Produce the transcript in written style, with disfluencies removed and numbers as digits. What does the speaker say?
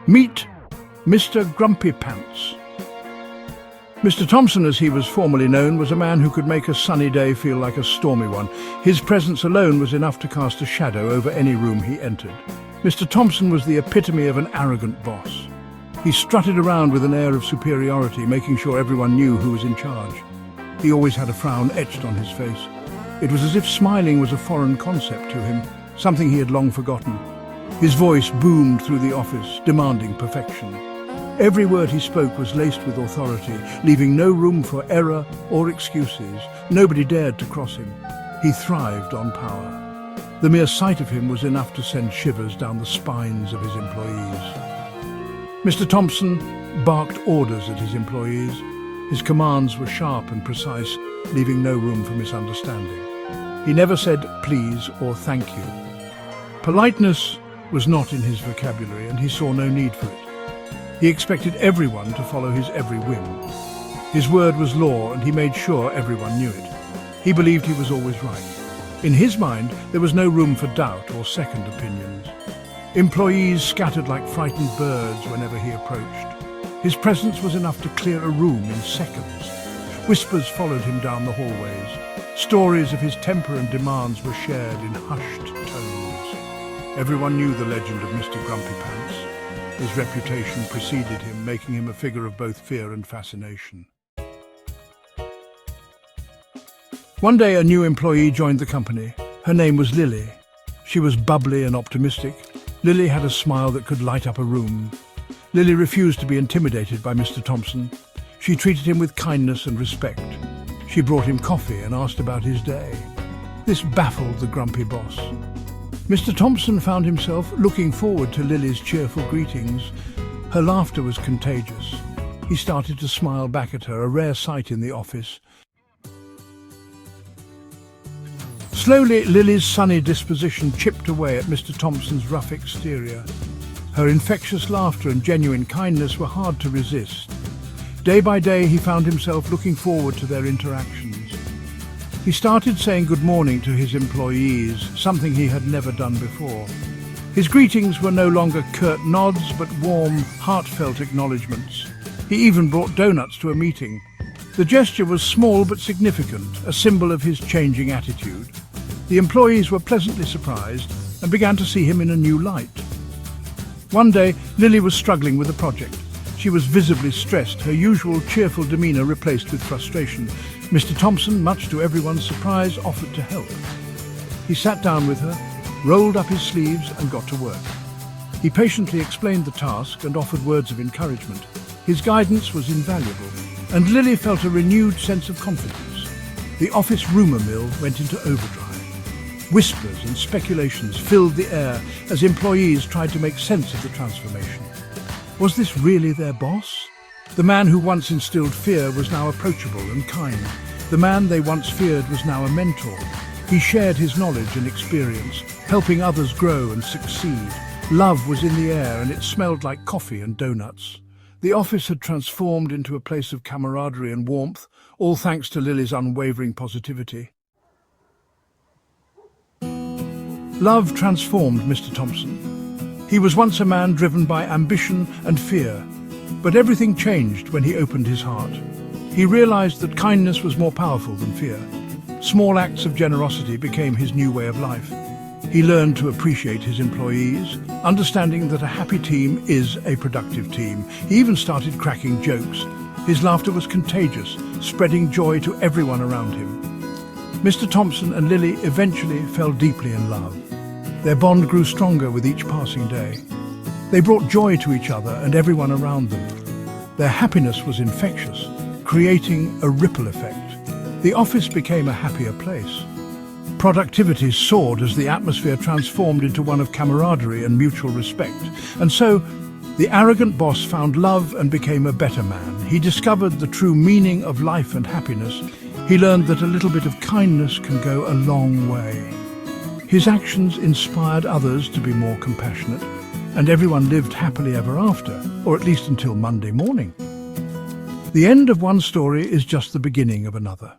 Meet Mr. Grumpy Pants. Mr. Thompson, as he was formerly known, was a man who could make a sunny day feel like a stormy one. His presence alone was enough to cast a shadow over any room he entered. Mr. Thompson was the epitome of an arrogant boss. He strutted around with an air of superiority, making sure everyone knew who was in charge. He always had a frown etched on his face. It was as if smiling was a foreign concept to him, something he had long forgotten. His voice boomed through the office, demanding perfection. Every word he spoke was laced with authority, leaving no room for error or excuses. Nobody dared to cross him. He thrived on power. The mere sight of him was enough to send shivers down the spines of his employees. Mr. Thompson barked orders at his employees. His commands were sharp and precise, leaving no room for misunderstanding. He never said please or thank you. Politeness was not in his vocabulary, and he saw no need for it. He expected everyone to follow his every whim. His word was law, and he made sure everyone knew it. He believed he was always right. In his mind, there was no room for doubt or second opinions. Employees scattered like frightened birds whenever he approached. His presence was enough to clear a room in seconds. Whispers followed him down the hallways. Stories of his temper and demands were shared in hushed tones. Everyone knew the legend of Mr. Grumpy Pants. His reputation preceded him, making him a figure of both fear and fascination. One day, a new employee joined the company. Her name was Lily. She was bubbly and optimistic. Lily had a smile that could light up a room. Lily refused to be intimidated by Mr. Thompson. She treated him with kindness and respect. She brought him coffee and asked about his day. This baffled the grumpy boss. Mr. Thompson found himself looking forward to Lily's cheerful greetings. Her laughter was contagious. He started to smile back at her, a rare sight in the office. Slowly, Lily's sunny disposition chipped away at Mr. Thompson's rough exterior. Her infectious laughter and genuine kindness were hard to resist. Day by day, he found himself looking forward to their interactions. He started saying good morning to his employees, something he had never done before. His greetings were no longer curt nods, but warm, heartfelt acknowledgements. He even brought donuts to a meeting. The gesture was small but significant, a symbol of his changing attitude. The employees were pleasantly surprised and began to see him in a new light. One day, Lily was struggling with a project. She was visibly stressed, her usual cheerful demeanour replaced with frustration. Mr. Thompson, much to everyone's surprise, offered to help. He sat down with her, rolled up his sleeves and got to work. He patiently explained the task and offered words of encouragement. His guidance was invaluable, and Lily felt a renewed sense of confidence. The office rumour mill went into overdrive. Whispers and speculations filled the air as employees tried to make sense of the transformation. Was this really their boss? The man who once instilled fear was now approachable and kind. The man they once feared was now a mentor. He shared his knowledge and experience, helping others grow and succeed. Love was in the air, and it smelled like coffee and donuts. The office had transformed into a place of camaraderie and warmth, all thanks to Lily's unwavering positivity. Love transformed Mr. Thompson. He was once a man driven by ambition and fear, but everything changed when he opened his heart. He realized that kindness was more powerful than fear. Small acts of generosity became his new way of life. He learned to appreciate his employees, understanding that a happy team is a productive team. He even started cracking jokes. His laughter was contagious, spreading joy to everyone around him. Mr. Thompson and Lily eventually fell deeply in love. Their bond grew stronger with each passing day. They brought joy to each other and everyone around them. Their happiness was infectious, creating a ripple effect. The office became a happier place. Productivity soared as the atmosphere transformed into one of camaraderie and mutual respect. And so, the arrogant boss found love and became a better man. He discovered the true meaning of life and happiness. He learned that a little bit of kindness can go a long way. His actions inspired others to be more compassionate, and everyone lived happily ever after, or at least until Monday morning. The end of one story is just the beginning of another.